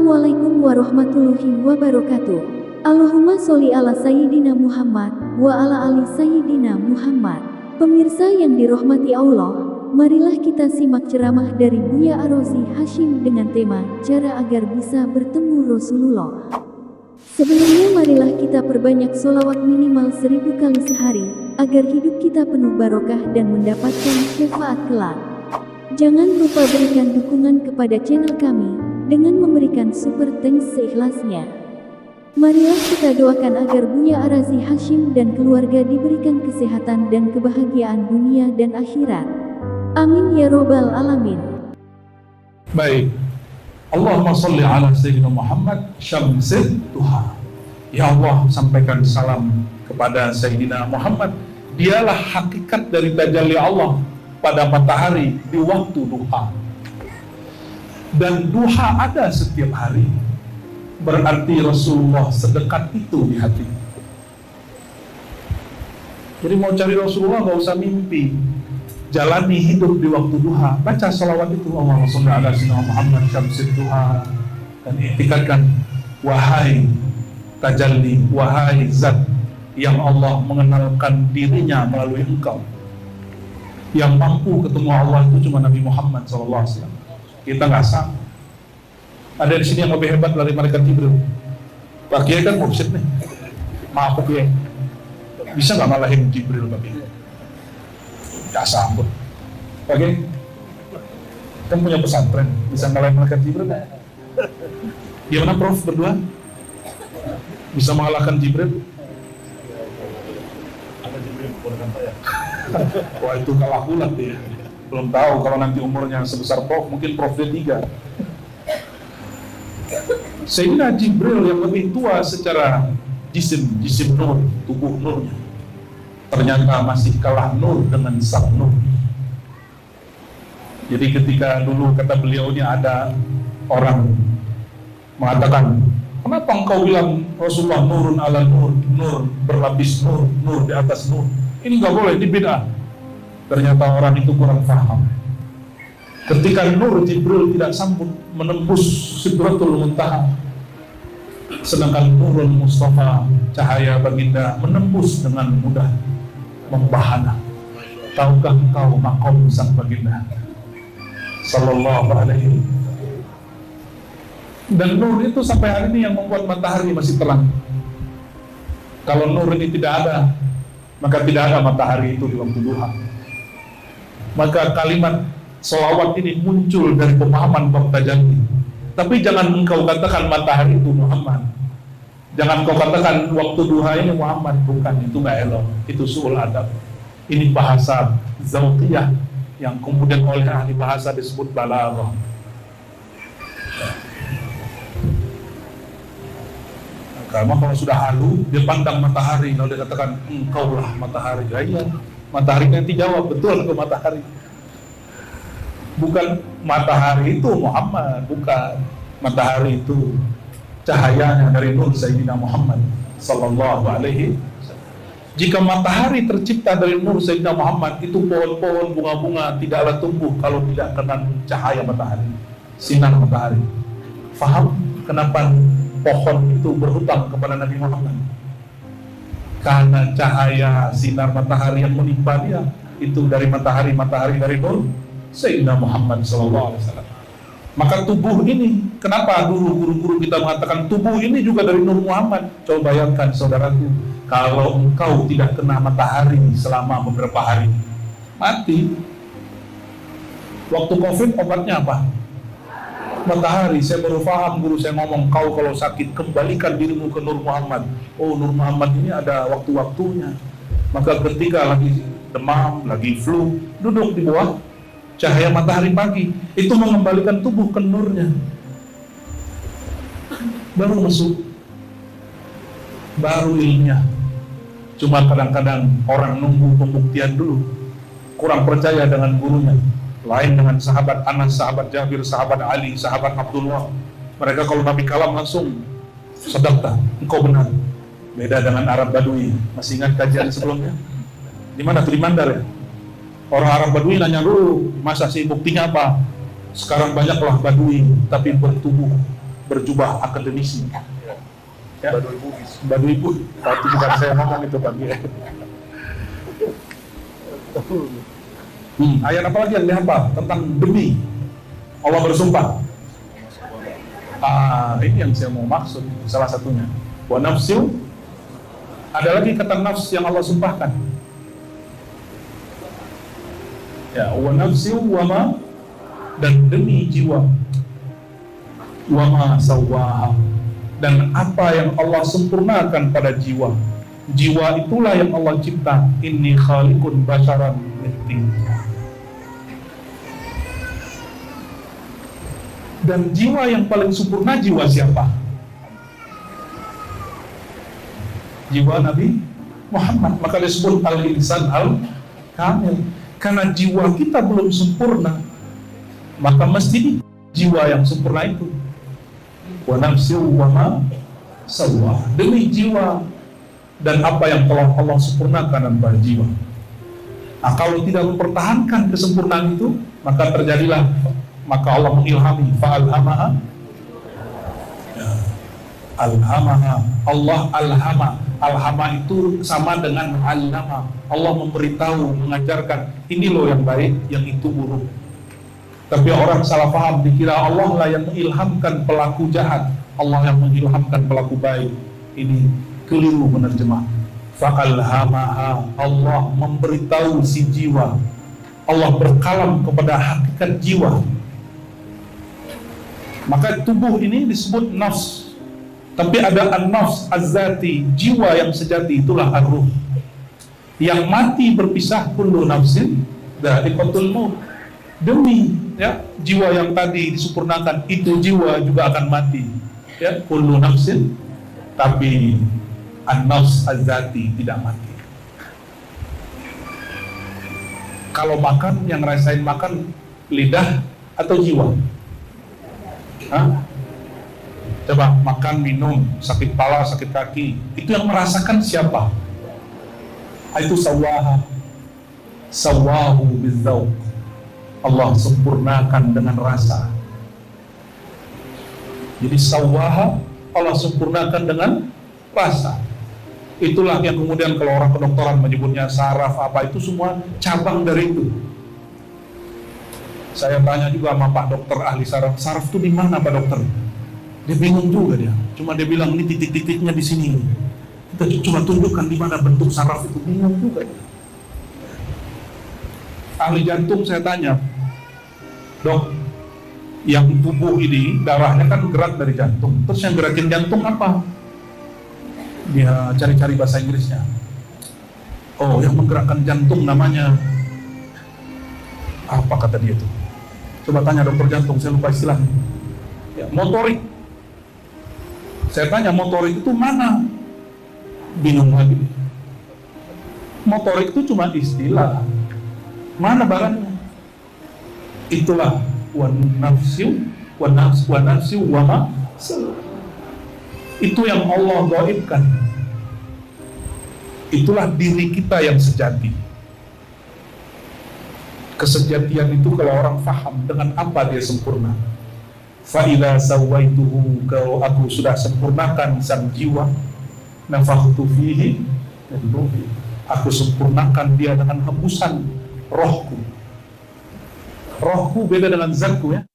Assalamualaikum warahmatullahi wabarakatuh. Allahumma sholli ala Sayyidina Muhammad wa ala ali Sayyidina Muhammad. Pemirsa yang dirahmati Allah, marilah kita simak ceramah dari Buya Arozi Hashim dengan tema cara agar bisa bertemu Rasulullah. Sebelumnya marilah kita perbanyak sholawat minimal 1000 kali sehari, agar hidup kita penuh barokah dan mendapatkan syafaat kelak. Jangan lupa berikan dukungan kepada channel kami dengan memberikan super thanks seikhlasnya. Marilah kita doakan agar Buya Arozi Hashim dan keluarga diberikan kesehatan dan kebahagiaan dunia dan akhirat. Amin ya robbal alamin. Baik, Allahumma sholli ala Sayyidina Muhammad syamsid duha. Ya Allah, sampaikan salam kepada Sayyidina Muhammad. Dialah hakikat dari tajalli Allah pada matahari di waktu duha. Dan duha ada setiap hari, berarti Rasulullah sedekat itu di hati. Jadi mau cari Rasulullah gak usah mimpi, jalani hidup di waktu duha. Baca salawat itu, Allahumma sholli ala Sayyidina Muhammad syamsid duha, dan i'tikadkan, wahai tajalli, wahai zat yang Allah mengenalkan dirinya melalui engkau. Yang mampu ketemu Allah itu cuma Nabi Muhammad SAW. Kita nggak sanggup. Ada di sini yang lebih hebat dari malaikat Jibril. Pak Kiai kan mursyid nih. Maaf Pak Kiai, bisa nggak ngalahin Jibril Pak Kiai? Nggak sanggup. Pak Kiai, kan punya pesantren, bisa ngalahin malaikat Jibril nggak? Gimana Prof berdua? Bisa mengalahkan Jibril? Ada Jibril keponakan saya. Wah itu kalah ulat dia. Belum tahu kalau nanti umurnya sebesar Prof, mungkin Prof D3. Sayyidina Jibril yang lebih tua secara jisim nur, tubuh nurnya, ternyata masih kalah nur dengan sang nur. Jadi ketika dulu kata beliaunya ada orang mengatakan, kenapa engkau bilang Rasulullah nurun ala nur, nur berlapis nur, nur di atas nur? Ini nggak boleh, ini bid'ah. Ternyata orang itu kurang paham. Ketika nur Jibril tidak sambut menembus Sidratul Muntaha, sedangkan nurul Mustafa, cahaya baginda, menembus dengan mudah, membahana. Tahukah engkau makom sang baginda sallallahu alaihi. Dan nur itu sampai hari ini yang membuat matahari masih terang. Kalau nur ini tidak ada, maka tidak ada matahari itu di waktu duha. Maka kalimat sholawat ini muncul dari pemahaman bab tajalli. Tapi jangan engkau katakan matahari itu Muhammad. Jangan kau katakan waktu duha ini Muhammad. Bukan, itu gak elok. Itu su'ul adab. Ini bahasa zawqiyah yang kemudian oleh ahli bahasa disebut balaghah. Karena kalau sudah halu, dia pandang matahari, lalu dia katakan engkaulah matahari. Ya, iya, matahari nanti jawab, betul ke matahari. Bukan matahari itu Muhammad, bukan. Matahari itu cahayanya dari nur Sayyidina Muhammad sallallahu alaihi. Jika matahari tercipta dari nur Sayyidina Muhammad, itu pohon-pohon, bunga-bunga tidaklah tumbuh kalau tidak kena cahaya matahari, sinar matahari. Faham kenapa pohon itu berhutang kepada Nabi Muhammad? Karena cahaya sinar matahari yang menimpa dia itu dari matahari dari nur Sayyidina Muhammad SAW. Maka tubuh ini, kenapa dulu guru-guru kita mengatakan tubuh ini juga dari nur Muhammad? Coba bayangkan saudaraku, kalau engkau tidak kena matahari selama beberapa hari, mati. Waktu COVID obatnya apa? Matahari. Saya baru paham, guru saya ngomong, kau kalau sakit kembalikan dirimu ke Nur Muhammad. Oh, Nur Muhammad ini ada waktu-waktunya. Maka ketika lagi demam, lagi flu, duduk di bawah cahaya matahari pagi, itu mengembalikan tubuh ke nurnya. Baru masuk, baru ilmiah. Cuma kadang-kadang orang nunggu pembuktian dulu, kurang percaya dengan gurunya. Lain dengan sahabat Anas, sahabat Jabir, sahabat Ali, sahabat Abdullah. Mereka kalau Nabi kalam langsung sedekah, engkau benar. Beda dengan Arab Badui. Masih ingat kajian sebelumnya? Di mana tuh, di Mandar ya? Orang Arab Badui nanya dulu, masa sih buktinya apa? Sekarang banyaklah Badui tapi bertubuh berjubah akademisi. Ya. Badui Bugis. Tapi bukan saya ngomong itu Pak. Ayat apa lagi yang dihafal tentang demi Allah bersumpah? Ini yang saya mau maksud, salah satunya. Wa nafsil, ada lagi kata nafs yang Allah sumpahkan. Ya, wa nafsil wa ma, dan demi jiwa. Wa ma sawwaha, dan apa yang Allah sempurnakan pada jiwa. Jiwa itulah yang Allah cipta. Inni khaliqun basharan min tin. Dan jiwa yang paling sempurna jiwa siapa? Jiwa Nabi Muhammad. Maka disebut al-insan al-kamil. Karena jiwa kita belum sempurna, maka mesti jiwa yang sempurna itu. Wa nafsihi wa ma sawwa, demi jiwa dan apa yang telah Allah sempurnakan pada jiwa. Nah, kalau tidak mempertahankan kesempurnaan itu, maka terjadilah, maka Allah mengilhami, fa'alhamaha, ya, alhamaha, Allah alhama. Alhama itu sama dengan allama. Allah memberitahu, mengajarkan, ini loh yang baik, yang itu buruk. Tapi orang salah paham, dikira Allah lah yang mengilhamkan pelaku jahat, Allah yang mengilhamkan pelaku baik. Ini keliru menerjemah. Fa'alhamaha, Allah memberitahu si jiwa. Allah berkalam kepada hakikat jiwa. Maka tubuh ini disebut nafs. Tapi ada an-nafs az-zati, jiwa yang sejati, itulah ar-ruh. Yang mati berpisah, kullu nafsin dha'iqatul maut. Demi ya jiwa yang tadi disempurnakan, itu jiwa juga akan mati. Ya, kullu nafsin, tapi an-nafs az-zati tidak mati. Kalau makan, yang ngerasain makan lidah atau jiwa? Hah? Coba makan, minum, sakit kepala, sakit kaki, itu yang merasakan siapa? Itu sawwaha, sawwahu bizzauq. Allah sempurnakan dengan rasa. Jadi sawwaha, Allah sempurnakan dengan rasa. Itulah yang kemudian kalau orang kedokteran menyebutnya saraf apa, itu semua cabang dari itu. Saya tanya juga sama Pak Dokter ahli saraf, saraf itu di mana Pak Dokter? Dia bingung juga dia. Cuma dia bilang ini titik-titiknya di sini. Kita cuma tunjukkan di mana bentuk saraf itu, bingung juga. Ahli jantung saya tanya, Dok, yang tubuh ini darahnya kan gerak dari jantung. Terus yang gerakin jantung apa? Dia cari-cari bahasa Inggrisnya. Oh, yang menggerakkan jantung namanya apa kata dia tuh? Coba tanya dokter jantung, saya lupa istilahnya. Ya, motorik. Saya tanya motorik itu mana? Bingung lagi. Motorik itu cuma istilah. Mana barangnya? Itulah wa nafsiu wa ma. Itu yang Allah gaibkan. Itulah diri kita yang sejati. Kesejatian itu kalau orang faham dengan apa dia sempurna. Fa'ila sawaituhu, kalau aku sudah sempurnakan sang jiwa, nafakhtu fihi min ruhi, aku sempurnakan dia dengan hembusan rohku. Rohku beda dengan zatku ya.